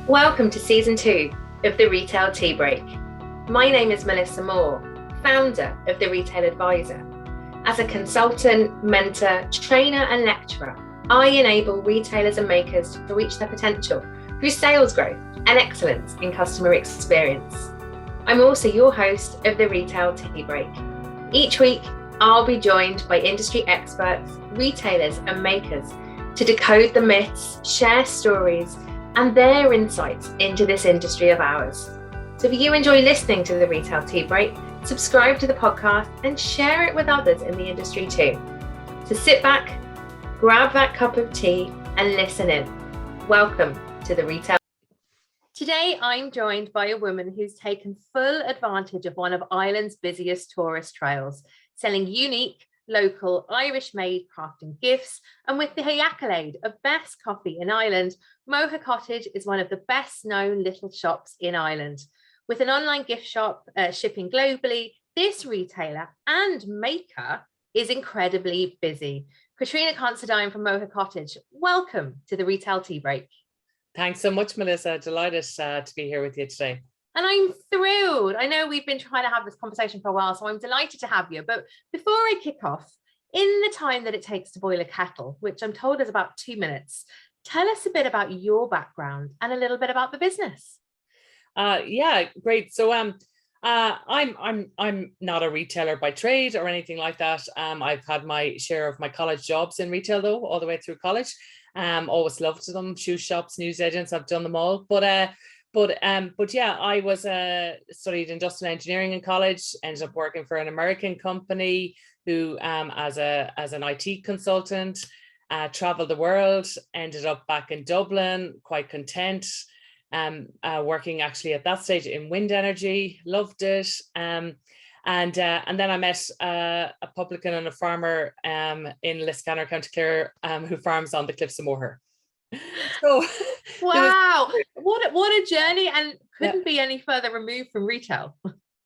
Welcome to Season 2 of the Retail Tea Break. My name is Melissa Moore, founder of The Retail Advisor. As a consultant, mentor, trainer and lecturer, I enable retailers and makers to reach their potential through sales growth and excellence in customer experience. I'm also your host of the Retail Tea Break. Each week, I'll be joined by industry experts, retailers and makers to decode the myths, share stories, and their insights into this industry of ours. So if you enjoy listening to the Retail Tea Break, subscribe to the podcast and share it with others in the industry too. So sit back, grab that cup of tea and listen in. Welcome to the Retail. Today, I'm joined by a woman who's taken full advantage of one of Ireland's busiest tourist trails, selling unique, local, Irish-made crafting gifts, and with the accolade of best coffee in Ireland, Moher Cottage is one of the best-known little shops in Ireland. With an online gift shop shipping globally, this retailer and maker is incredibly busy. Caitríona and Considine from Moher Cottage, welcome to the Retail Tea Break. Thanks so much, Melissa. Delighted to be here with you today. And I'm thrilled. I know we've been trying to have this conversation for a while, so I'm delighted to have you. But before I kick off, in the time that it takes to boil a kettle, which I'm told is about 2 minutes, tell us a bit about your background and a little bit about the business. Yeah, great. So I'm not a retailer by trade or anything like that. I've had my share of my college jobs in retail though, all the way through college. Always loved them. Shoe shops, newsagents, I've done them all. But yeah, I was studied industrial engineering in college, ended up working for an American company who as an IT consultant, traveled the world, ended up back in Dublin, quite content, working actually at that stage in wind energy, loved it. And then I met a publican and a farmer in Liscannor, County Clare, who farms on the Cliffs of Moher. So wow, what a journey, and couldn't be any further removed from retail.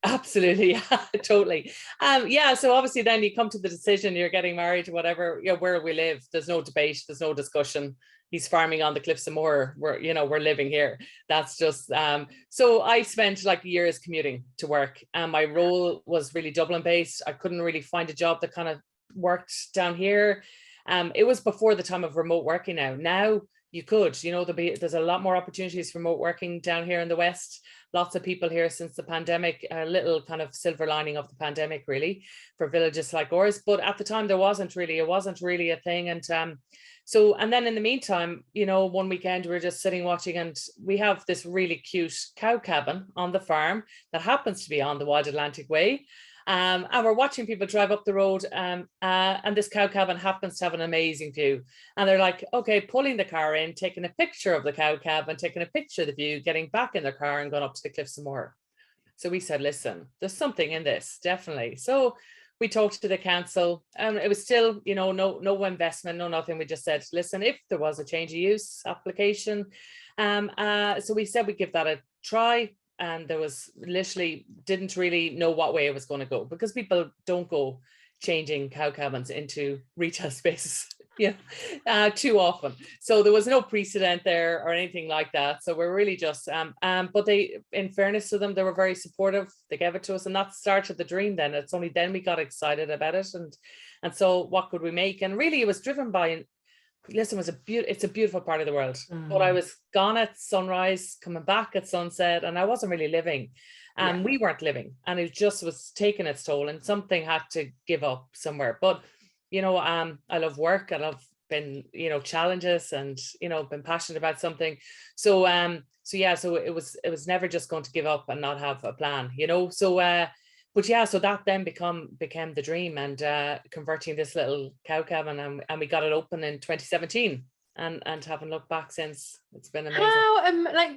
Absolutely, yeah, totally. Yeah, so obviously then you come to the decision, you're getting married, whatever, where we live, there's no debate, there's no discussion. He's farming on the Cliffs of Moher. We're living here. That's just so I spent like years commuting to work, and my role was really Dublin based. I couldn't really find a job that kind of worked down here. It was before the time of remote working. Now you could, there's a lot more opportunities for remote working down here in the West. Lots of people here since the pandemic, a little kind of silver lining of the pandemic really for villages like ours. But at the time it wasn't really a thing. And then in the meantime, one weekend we were just sitting watching, and we have this really cute cow cabin on the farm that happens to be on the Wild Atlantic Way. And we're watching people drive up the road, and this cow cabin happens to have an amazing view. And they're like, okay, pulling the car in, taking a picture of the cow cabin, taking a picture of the view, getting back in their car and going up to the Cliffs of Moher. So we said, listen, there's something in this, definitely. So we talked to the council, and it was still, no investment, no nothing. We just said, listen, if there was a change of use application. So we said we'd give that a try. And there was literally didn't really know what way it was going to go, because people don't go changing cow cabins into retail spaces too often. So there was no precedent there or anything like that. So we're really just but they, in fairness to them, they were very supportive. They gave it to us, and that started the dream. Then it's only then we got excited about it, and so what could we make? And really it was driven by, listen, it's a beautiful part of the world. But I was gone at sunrise, coming back at sunset, and I wasn't really living. We weren't living, and it just was taking its toll, and something had to give up somewhere. But I love work, I love been challenges, and been passionate about something. So it was never just going to give up and not have a plan. But yeah, so that then became the dream, and converting this little cow cabin, and we got it open in 2017, and haven't looked back since. It's been amazing. How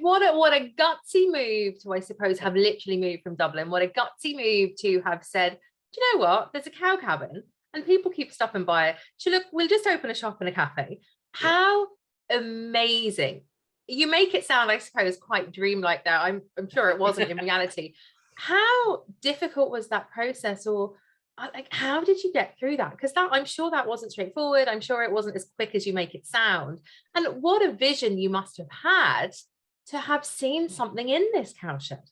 what a gutsy move to, I suppose, have literally moved from Dublin. What a gutsy move to have said, do you know what? There's a cow cabin, and people keep stopping by it. So look, we'll just open a shop and a cafe. How amazing! You make it sound, I suppose, quite dreamlike there. I'm sure it wasn't in reality. How difficult was that process, or how did you get through that? Because I'm sure that wasn't straightforward. I'm sure it wasn't as quick as you make it sound. And what a vision you must have had to have seen something in this cowshed.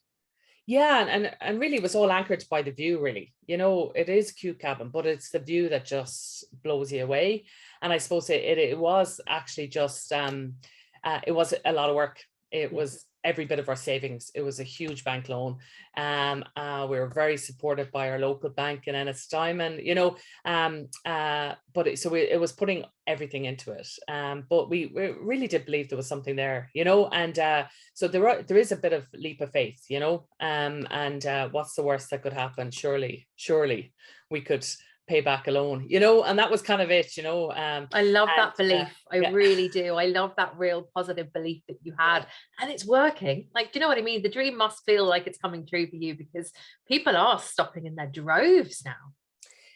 Yeah, and really it was all anchored by the view, really. You know, it is a cute cabin, but it's the view that just blows you away. And I suppose it was actually just it was a lot of work. It was every bit of our savings. It was a huge bank loan. We were very supported by our local bank in Ennis Diamond, you know, but it was putting everything into it. But we really did believe there was something there, you know, and so there is a bit of leap of faith, you know, and what's the worst that could happen? Surely we could pay back a loan, you know, and that was kind of it, you know. I love that belief. I yeah. really do. I love that real positive belief that you had, and it's working. Like, do you know what I mean? The dream must feel like it's coming true for you, because people are stopping in their droves now.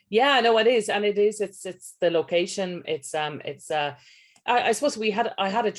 Yeah, no, it is. And it's the location. I suppose I had a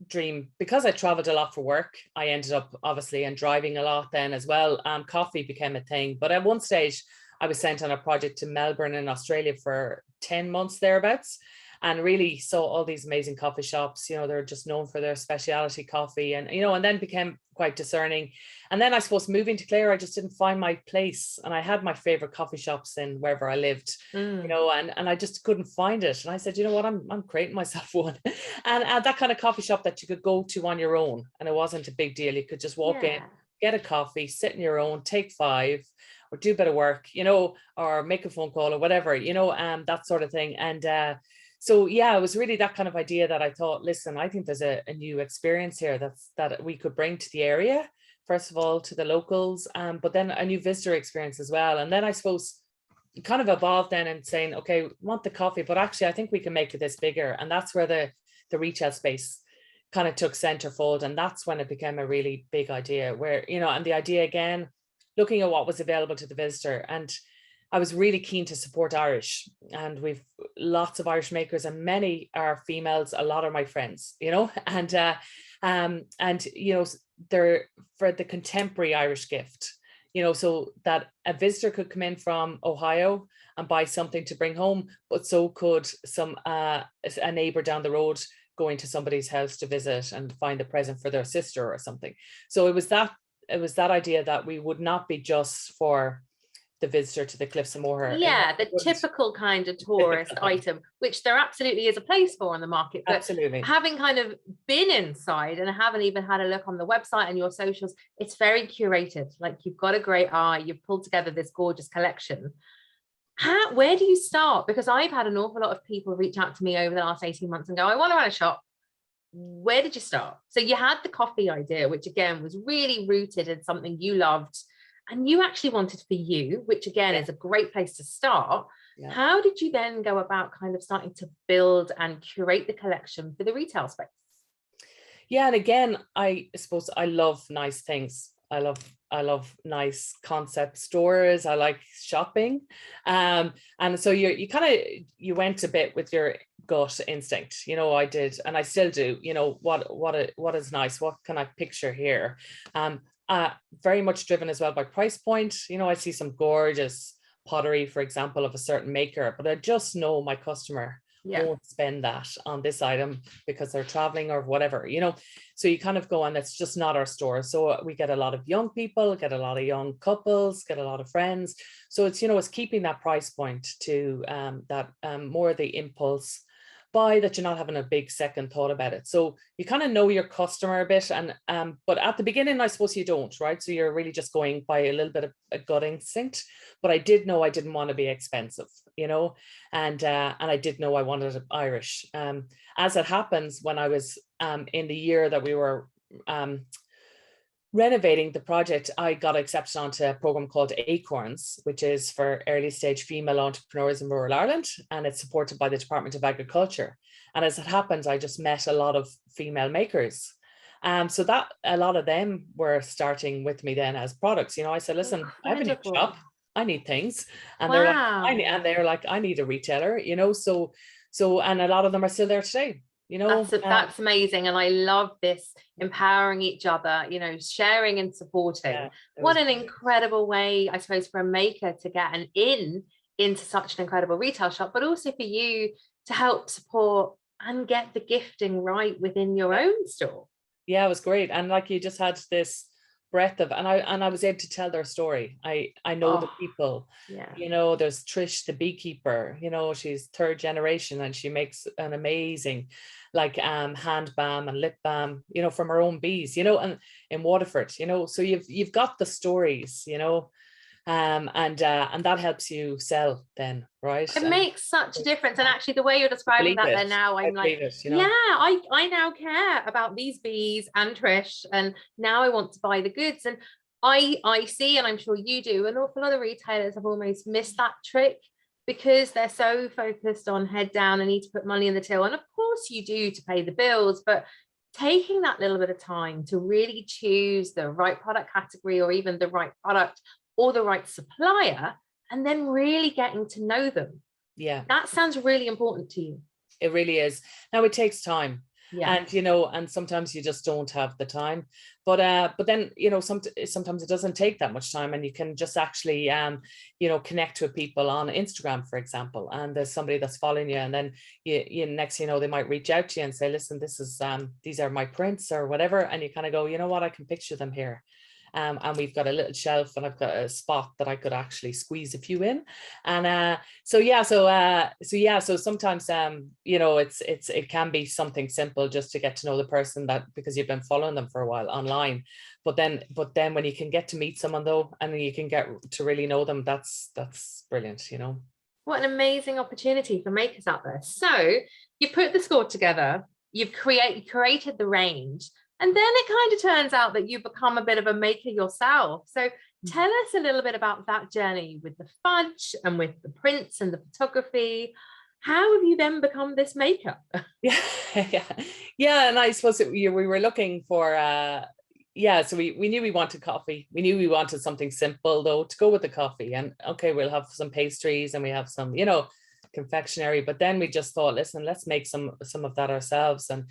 dream because I traveled a lot for work. I ended up obviously and driving a lot then as well. Coffee became a thing, but at one stage I was sent on a project to Melbourne in Australia for 10 months thereabouts, and really saw all these amazing coffee shops. You know, they're just known for their specialty coffee, and, you know, and then became quite discerning. And then I suppose moving to Clare, I just didn't find my place. And I had my favorite coffee shops in wherever I lived, you know, and I just couldn't find it. And I said, you know what, I'm creating myself one. And that kind of coffee shop that you could go to on your own. And it wasn't a big deal. You could just walk in, get a coffee, sit on your own, take 5, or do a bit of work, you know, or make a phone call or whatever, you know, that sort of thing. And so, yeah, it was really that kind of idea that I thought, listen, I think there's a new experience here that we could bring to the area, first of all, to the locals, but then a new visitor experience as well. And then I suppose it kind of evolved then and saying, okay, we want the coffee, but actually I think we can make this bigger. And that's where the retail space kind of took centerfold. And that's when it became a really big idea where, you know, and the idea again, looking at what was available to the visitor. And I was really keen to support Irish, and we've lots of Irish makers, and many are females. A lot are my friends, you know, and you know, they're for the contemporary Irish gift, you know, so that a visitor could come in from Ohio and buy something to bring home, but so could a neighbor down the road going to somebody's house to visit and find a present for their sister or something. So it was that idea that we would not be just for the visitor to the Cliffs of Moher. Yeah, the typical kind of tourist item, which there absolutely is a place for on the market. But absolutely, having kind of been inside and haven't even had a look on the website and your socials, it's very curated. Like, you've got a great eye, you've pulled together this gorgeous collection. Where do you start? Because I've had an awful lot of people reach out to me over the last 18 months and go, I want to run a shop. Where did you start? So you had the coffee idea, which again was really rooted in something you loved and you actually wanted for you, which again is a great place to start. How did you then go about kind of starting to build and curate the collection for the retail space? Yeah, and again, I suppose I love nice things. I love nice concept stores. I like shopping, and so you went a bit with your gut instinct. You know, I did, and I still do. You know, what is nice? What can I picture here? Very much driven as well by price point. You know, I see some gorgeous pottery, for example, of a certain maker, but I just know my customer won't spend that on this item because they're traveling or whatever, you know. So you kind of go, and it's just not our store. So we get a lot of young people, get a lot of young couples, get a lot of friends. So it's, you know, it's keeping that price point to more the impulse buy, that you're not having a big second thought about it. So you kind of know your customer a bit, and but at the beginning, I suppose you don't, right? So you're really just going by a little bit of a gut instinct. But I did know I didn't want to be expensive, you know, and I did know I wanted it Irish. As it happens, when I was in the year that we were renovating the project, I got accepted onto a program called Acorns, which is for early stage female entrepreneurs in rural Ireland, and it's supported by the Department of Agriculture. And as it happens, I just met a lot of female makers. So that a lot of them were starting with me then as products. You know, I said, listen, I have a new shop, I need things. And they're like, I need a retailer, you know, so and a lot of them are still there today. You know, that's amazing. And I love this empowering each other, you know, sharing and supporting. What an incredible way, I suppose, for a maker to get into such an incredible retail shop, but also for you to help support and get the gifting right within your own store. Yeah, it was great. And like you just had this breadth of, and I was able to tell their story. I know the Oh, people, yeah. you know, there's Trish, the beekeeper, you know, she's third generation and she makes an amazing like hand balm and lip balm, you know, from her own bees, you know, and in Waterford, you know, so you've got the stories, you know, and that helps you sell then, right? It And makes such a difference. And actually the way you're I describing believe that it. there now, I I'm like, believe it, you yeah, know. I now care about these bees and Trish, and now I want to buy the goods. And I see, and I'm sure you do, an awful lot of retailers have almost missed that trick because they're so focused on head down and need to put money in the till. And of course you do to pay the bills, but taking that little bit of time to really choose the right product category or even the right product or the right supplier, and then really getting to know them. Yeah. That sounds really important to you. It really is. Now it takes time. Yeah. And you know, and sometimes you just don't have the time. But then, you know, sometimes it doesn't take that much time, and you can just actually you know, connect with people on Instagram, for example, and there's somebody that's following you, and then you next, you know, they might reach out to you and say, listen, this is these are my prints or whatever, and you kind of go, you know what, I can picture them here. And we've got a little shelf and I've got a spot that I could actually squeeze a few in. And so sometimes you know, it can be something simple just to get to know the person, that because you've been following them for a while online. But then when you can get to meet someone though, and you can get to really know them, that's brilliant, you know. What an amazing opportunity for makers out there. So you put the score together, you've created the range, and then it kind of turns out that you become a bit of a maker yourself. So tell us a little bit about that journey with the fudge and with the prints and the photography. How have you then become this maker? Yeah, yeah. And I suppose we were looking for yeah, so we knew we wanted coffee. We knew we wanted something simple though to go with the coffee. And okay, we'll have some pastries and we have some, you know, confectionery. But then we just thought, listen, let's make some of that ourselves. And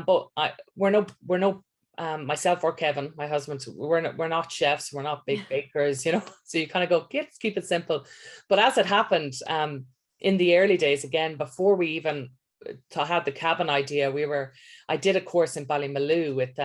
but we're no myself or Kevin, my husband, we're not chefs, we're not big bakers, you know. So you kind of go, let's keep it simple. But as it happened, in the early days, again, before we even had the cabin idea, I did a course in Ballymaloe with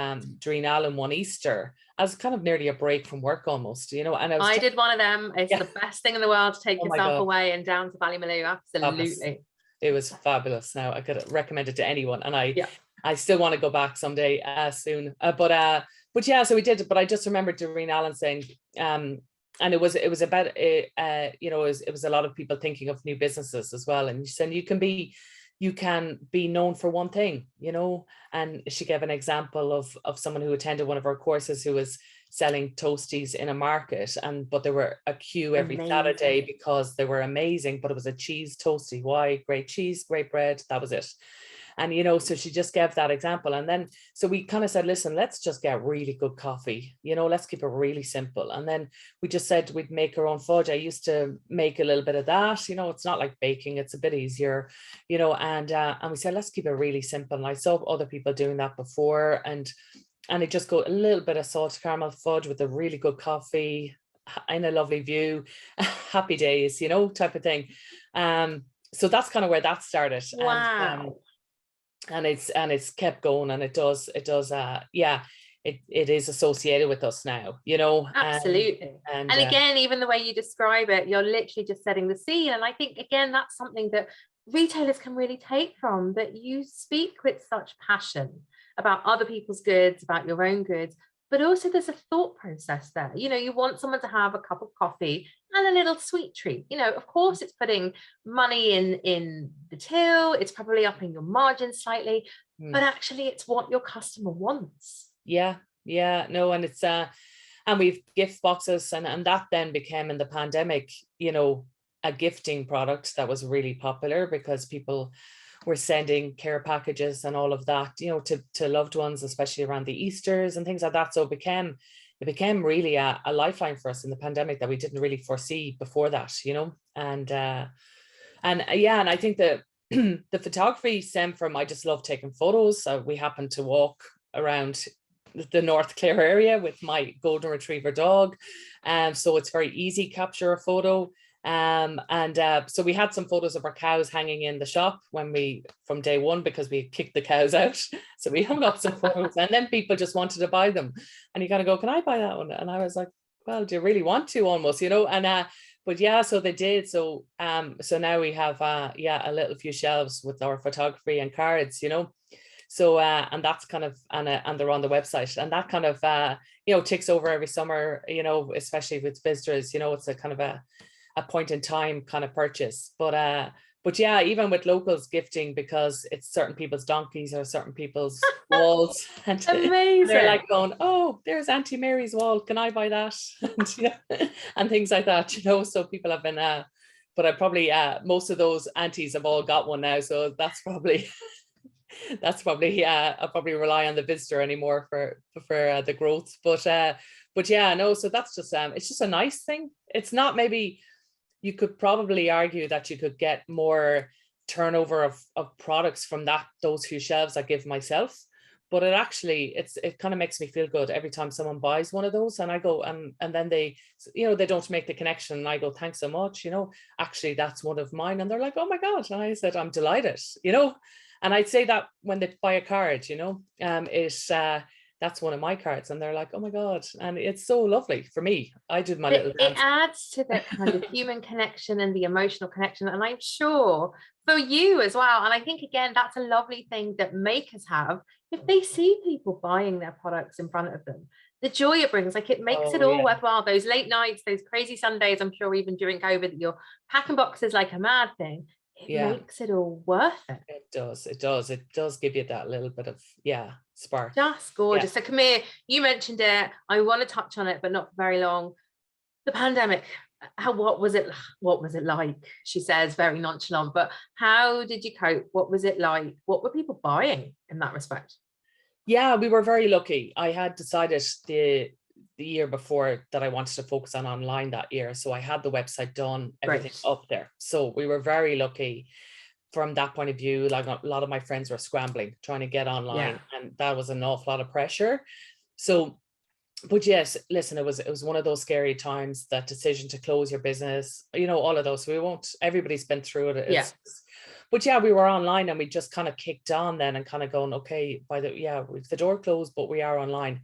Doreen Allen one Easter as kind of nearly a break from work almost, you know. And I did one of them. It's the best thing in the world to take Oh yourself away and down to Ballymaloe. Absolutely. It was fabulous. Now I could recommend it to anyone, and Yeah. I still want to go back someday soon. But yeah, so we did it. But I just remember Doreen Allen saying, and it was about you know, it was a lot of people thinking of new businesses as well, and she said you can be known for one thing, you know. And she gave an example of someone who attended one of our courses who was selling toasties in a market, but there were a queue every Saturday because they were amazing, but it was a cheese toasty. Why? Great cheese, great bread, that was it. And, you know, so she just gave that example. And then, so we kind of said, listen, let's just get really good coffee, you know, let's keep it really simple. And then we just said we'd make our own fudge. I used to make a little bit of that, you know, it's not like baking, it's a bit easier, you know, and we said, let's keep it really simple. And I saw other people doing that before, and it just go a little bit of salted caramel fudge with a really good coffee in a lovely view, happy days, you know, type of thing. So that's kind of where that started. Wow. And it's kept going, and it is associated with us now, you know. Absolutely. And again, even the way you describe it, you're literally just setting the scene. And I think, again, that's something that retailers can really take from, that you speak with such passion about other people's goods, about your own goods, but also there's a thought process there. You know, you want someone to have a cup of coffee and a little sweet treat. You know, of course, it's putting money in the till, it's probably upping your margin slightly, but actually it's what your customer wants. Yeah, no, and it's and we've gift boxes, and that then became, in the pandemic, you know, a gifting product that was really popular because people were sending care packages and all of that, you know, to loved ones, especially around the Easters and things like that. So it became really a lifeline for us in the pandemic that we didn't really foresee before that, you know. And I think that the photography stemmed from, I just love taking photos. We happened to walk around the North Clare area with my golden retriever dog, and so it's very easy capture a photo. So we had some photos of our cows hanging in the shop from day one, because we kicked the cows out. So we hung up some photos, and then people just wanted to buy them. And you kind of go, can I buy that one? And I was like, well, do you really want to, almost, you know? And but yeah, so they did. So so now we have a little few shelves with our photography and cards, you know. So and that's kind of, and they're on the website, and that kind of you know, ticks over every summer, you know, especially with visitors, you know. It's a kind of a point in time kind of purchase. But yeah, even with locals gifting, because it's certain people's donkeys or certain people's walls, and Amazing. they're like going, oh, there's Auntie Mary's wall, can I buy that? And, you know, and things like that, you know. So people have been but I probably most of those aunties have all got one now, so that's probably I'll probably rely on the visitor anymore for the growth. But yeah, no, so that's just it's just a nice thing. It's not, maybe you could probably argue that you could get more turnover of products from those few shelves I give myself, but it kind of makes me feel good every time someone buys one of those, and I go, and then they, you know, they don't make the connection, and I go, thanks so much, you know, actually that's one of mine, and they're like, oh my God. And I said, I'm delighted, you know. And I'd say that when they buy a card, you know, that's one of my cards, and they're like, oh my God. And it's so lovely for me. I did my little dance. It adds to that kind of human connection and the emotional connection, and I'm sure for you as well. And I think, again, that's a lovely thing that makers have. If they see people buying their products in front of them, the joy it brings, like, it makes it all worthwhile. Those late nights, those crazy Sundays, I'm sure even during COVID, that you're packing boxes like a mad thing. It makes it all worth it. It does give you that little bit of spark. Just gorgeous. So come here, you mentioned it, I want to touch on it, but not for very long. The pandemic, what was it like? She says very nonchalant, but how did you cope? What was it like? What were people buying in that respect? Yeah, we were very lucky. I had decided the year before that I wanted to focus on online that year. So I had the website done, everything up there. So we were very lucky from that point of view. Like, a lot of my friends were scrambling, trying to get online, and that was an awful lot of pressure. So, but yes, listen, it was one of those scary times, that decision to close your business, you know, all of those. Everybody's been through it. But yeah, we were online, and we just kind of kicked on then, and kind of going, okay, with the door closed, but we are online.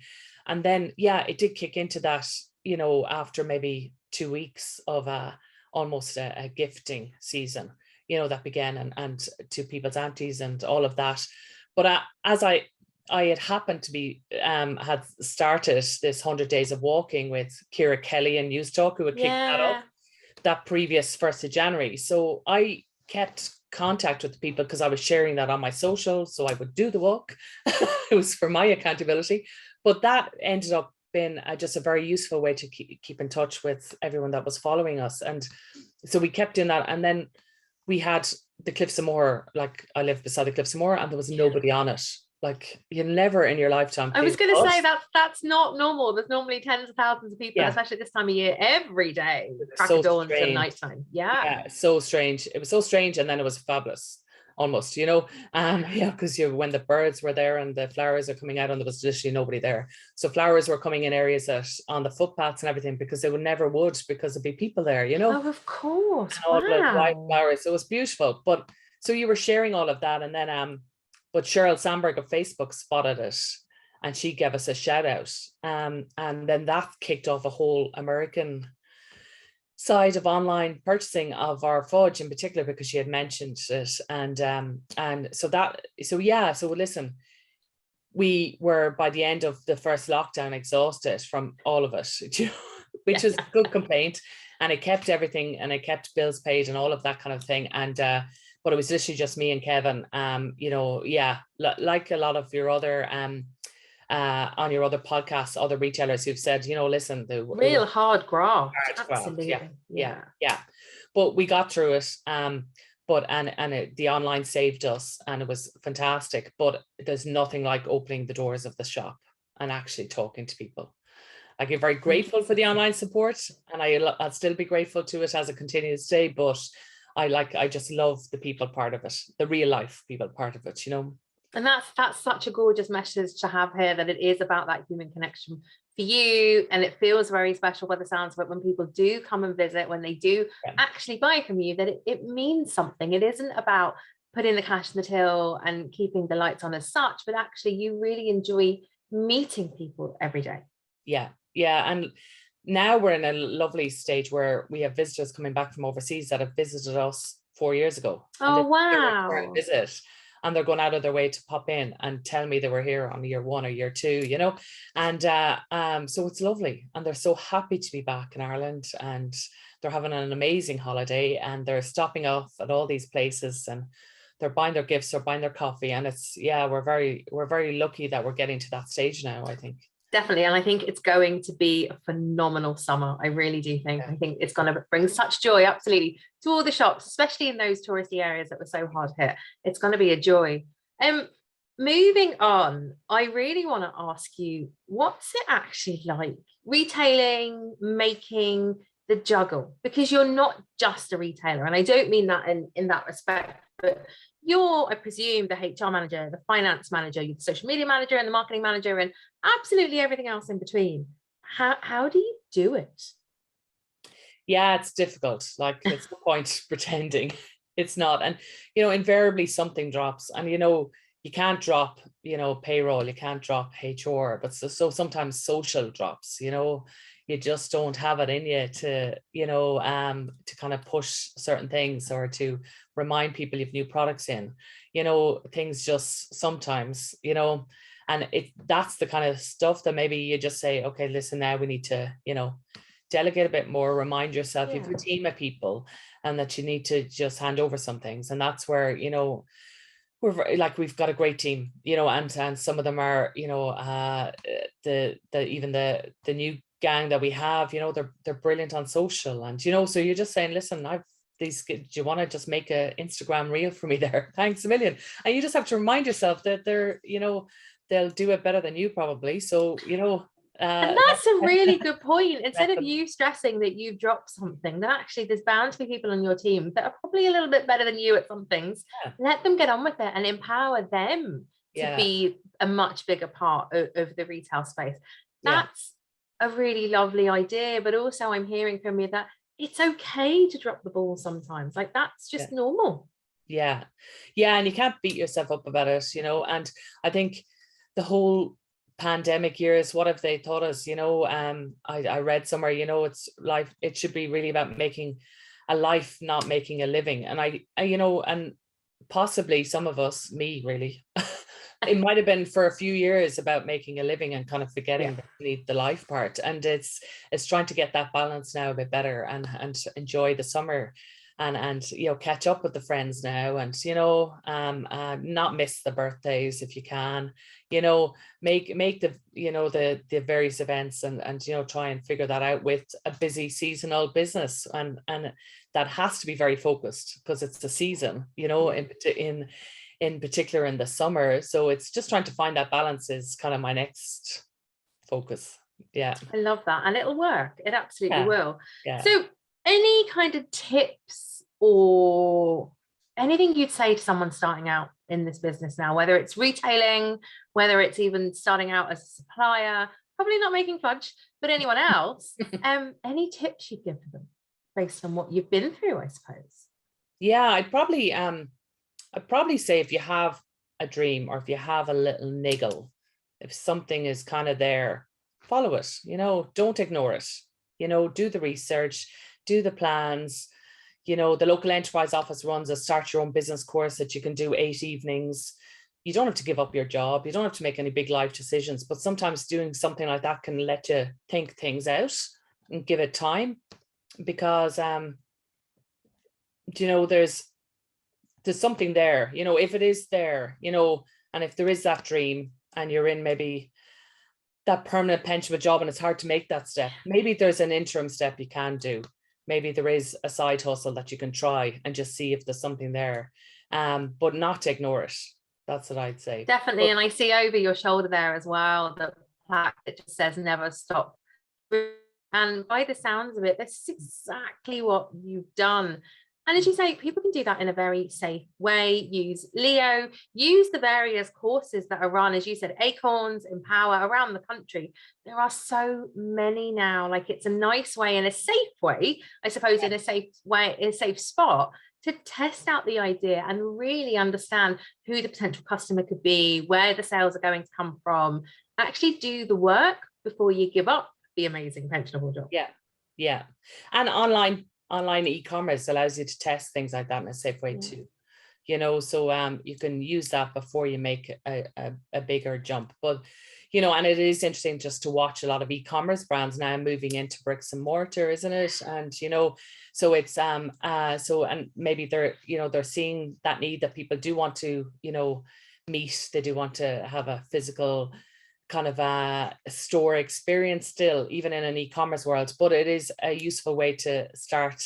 And then, it did kick into that, you know, after maybe 2 weeks of almost a gifting season, you know, that began, and to people's aunties and all of that. But as I had happened to be, had started this 100 days of walking with Ciara Kelly and News Talk, who had kicked that up that previous 1st of January. So I kept contact with people, because I was sharing that on my social, so I would do the walk. It was for my accountability. But that ended up being just a very useful way to keep in touch with everyone that was following us. And so we kept doing that. And then we had the Cliffs of Moher. Like, I live beside the Cliffs of Moher, and there was nobody on it. Like, you never in your lifetime. I was going to say that's not normal. There's normally tens of thousands of people, especially this time of year, every day, crack of dawn until nighttime. So strange. It was so strange, and then it was fabulous, almost, you know. Because when the birds were there and the flowers are coming out, and there was literally nobody there. So flowers were coming in areas that on the footpaths and everything, because they never would, because there'd be people there, you know. Oh, of course. And all the white flowers. So it was beautiful. But so you were sharing all of that, and then but Cheryl Sandberg of Facebook spotted it, and she gave us a shout out. And then that kicked off a whole American side of online purchasing of our fudge in particular, because she had mentioned it. And so listen, we were, by the end of the first lockdown, exhausted from all of it, which is a good complaint. And it kept everything, and it kept bills paid and all of that kind of thing. And but it was literally just me and Kevin, you know, like a lot of your other on your other podcasts, other retailers who've said, you know, listen, the real hard graft. Absolutely. Yeah. But we got through it. The online saved us, and it was fantastic. But there's nothing like opening the doors of the shop and actually talking to people. Like, you're very grateful for the online support, and I'll still be grateful to it as it continues to stay. But I just love the people part of it, the real life people part of it, you know. And that's such a gorgeous message to have here, that it is about that human connection for you, and it feels very special by the sounds of it when people do come and visit, when they do actually buy from you, that it means something. It isn't about putting the cash in the till and keeping the lights on as such, but actually you really enjoy meeting people every day. Yeah, and now we're in a lovely stage where we have visitors coming back from overseas that have visited us 4 years ago. Oh, wow. Visit, and they're going out of their way to pop in and tell me they were here on year 1 or year 2, you know. And so it's lovely, and they're so happy to be back in Ireland, and they're having an amazing holiday, and they're stopping off at all these places, and they're buying their gifts or buying their coffee. And it's, we're very lucky that we're getting to that stage now, I think. Definitely. And I think it's going to be a phenomenal summer. I really do think. I think it's going to bring such joy, absolutely, to all the shops, especially in those touristy areas that were so hard hit. It's going to be a joy. Moving on, I really want to ask you, what's it actually like retailing, making the juggle? Because you're not just a retailer, and I don't mean that in that respect, but you're, I presume, the HR manager, the finance manager, you're the social media manager and the marketing manager, and absolutely everything else in between. How do you do it? Yeah, it's difficult. Like, it's no point pretending it's not. And, invariably something drops, and, you can't drop, payroll, you can't drop HR, but so sometimes social drops, you just don't have it in you to, to kind of push certain things, or to remind people you've new products in, things just sometimes, and that's the kind of stuff that maybe you just say, okay, listen, now we need to, delegate a bit more, remind yourself you have a team of people, and that you need to just hand over some things. And that's where, we've got a great team, and some of them are, the new gang that we have, they're brilliant on social. And, so you're just saying, listen, do you want to just make an Instagram reel for me there? Thanks a million. And you just have to remind yourself that they're, they'll do it better than you probably. So, and that's a really good point. Instead of you stressing that you've dropped something, then actually there's bound to be people on your team that are probably a little bit better than you at some things. Let them get on with it and empower them to be a much bigger part of the retail space. That's a really lovely idea. But also I'm hearing from you that it's okay to drop the ball sometimes. Like, that's just normal. Yeah. And you can't beat yourself up about it, and I think the whole pandemic years, what have they taught us? I read somewhere, it's life, it should be really about making a life, not making a living. And I and possibly some of us, me really, it might have been for a few years about making a living and kind of forgetting the life part. And it's trying to get that balance now a bit better, and enjoy the summer, and catch up with the friends now, and not miss the birthdays if you can, make the the various events, and try and figure that out with a busy seasonal business, and that has to be very focused because it's the season, in particular in the summer. So it's just trying to find that balance is kind of my next focus. I love that, and it'll work. It absolutely will. So any kind of tips or anything you'd say to someone starting out in this business now, whether it's retailing, whether it's even starting out as a supplier, probably not making fudge, but anyone else, any tips you'd give to them based on what you've been through, I suppose? I'd probably say, if you have a dream, or if you have a little niggle, if something is kind of there, follow it, don't ignore it, do the research, do the plans. The local enterprise office runs a start your own business course that you can do 8 evenings. You don't have to give up your job. You don't have to make any big life decisions, but sometimes doing something like that can let you think things out and give it time, because, there's something there, if it is there, and if there is that dream, and you're in maybe that permanent pension of a job and it's hard to make that step, maybe there's an interim step you can do. Maybe there is a side hustle that you can try and just see if there's something there, but not to ignore it. That's what I'd say. Definitely. And I see over your shoulder there as well, the plaque that just says never stop. And by the sounds of it, this is exactly what you've done. And as you say, people can do that in a very safe way. Use Leo, use the various courses that are run, as you said, Acorns, Empower, around the country. There are so many now. Like, it's a nice way, in a safe way, I suppose, in a safe way, in a safe spot, to test out the idea and really understand who the potential customer could be, where the sales are going to come from. Actually do the work before you give up the amazing pensionable job. Yeah. And online e-commerce allows you to test things like that in a safe way too, you know, so you can use that before you make a bigger jump. But, you know, and it is interesting just to watch a lot of e-commerce brands now moving into bricks and mortar, isn't it? And, you know, so it's and maybe they're, you know, they're seeing that need that people do want to, you know, meet, they do want to have a physical kind of a store experience still, even in an e-commerce world, but it is a useful way to start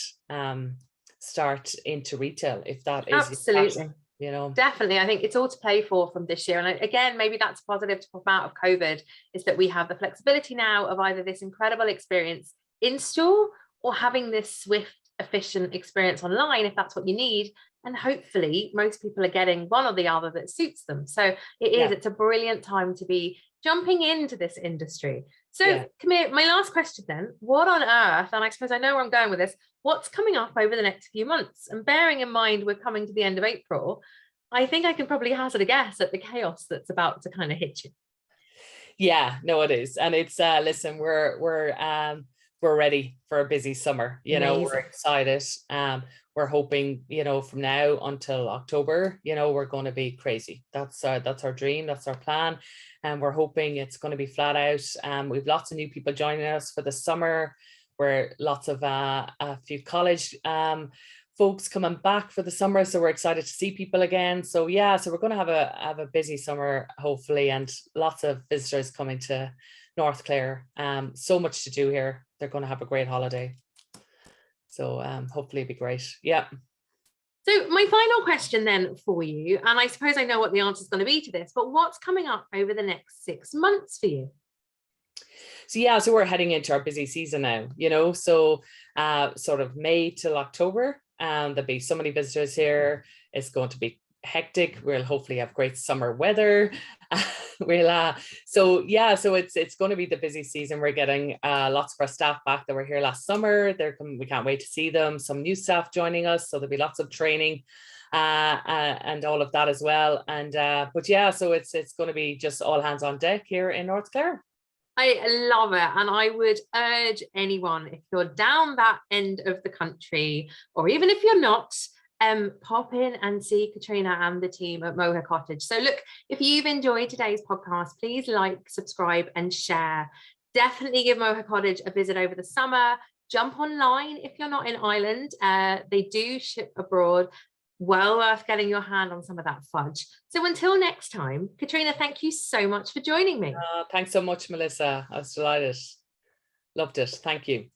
into retail, if that is absolutely, you know. Definitely. I think it's all to play for from this year. And again, maybe that's positive to come out of COVID, is that we have the flexibility now of either this incredible experience in store or having this swift, efficient experience online, if that's what you need. And hopefully most people are getting one or the other that suits them. So it's a brilliant time to be jumping into this industry. So Camille, my last question then, what on earth, and I suppose I know where I'm going with this, what's coming up over the next few months? And bearing in mind we're coming to the end of April, I think I can probably hazard a guess at the chaos that's about to kind of hit you. Yeah, no, it is. And it's listen, we're ready for a busy summer, you know. We're excited. We're hoping, you know, from now until October, you know, we're going to be crazy. That's our dream, that's our plan. And we're hoping it's going to be flat out. We've lots of new people joining us for the summer. We're lots of a few college folks coming back for the summer, so we're excited to see people again. So yeah, so we're going to have a busy summer hopefully, and lots of visitors coming to North Clare. So much to do here. They're going to have a great holiday, so hopefully it'll be great. Yeah. So my final question then for you, and I suppose I know what the answer is going to be to this, but what's coming up over the next 6 months for you? So yeah, so we're heading into our busy season now, you know, so sort of May till October, and there'll be so many visitors here. It's going to be hectic. We'll hopefully have great summer weather. So it's going to be the busy season. We're getting lots of our staff back that were here last summer. We can't wait to see them. Some new staff joining us, so there'll be lots of training and all of that as well. And but yeah, so it's going to be just all hands on deck here in North Clare. I love it. And I would urge anyone, if you're down that end of the country, or even if you're not, pop in and see Caitríona and the team at Moher Cottage. So look, if you've enjoyed today's podcast, please like, subscribe and share. Definitely give Moher Cottage a visit over the summer. Jump online if you're not in Ireland. They do ship abroad. Well worth getting your hand on some of that fudge. So until next time, Caitríona, thank you so much for joining me. Thanks so much, Melissa. I was delighted. Loved it. Thank you.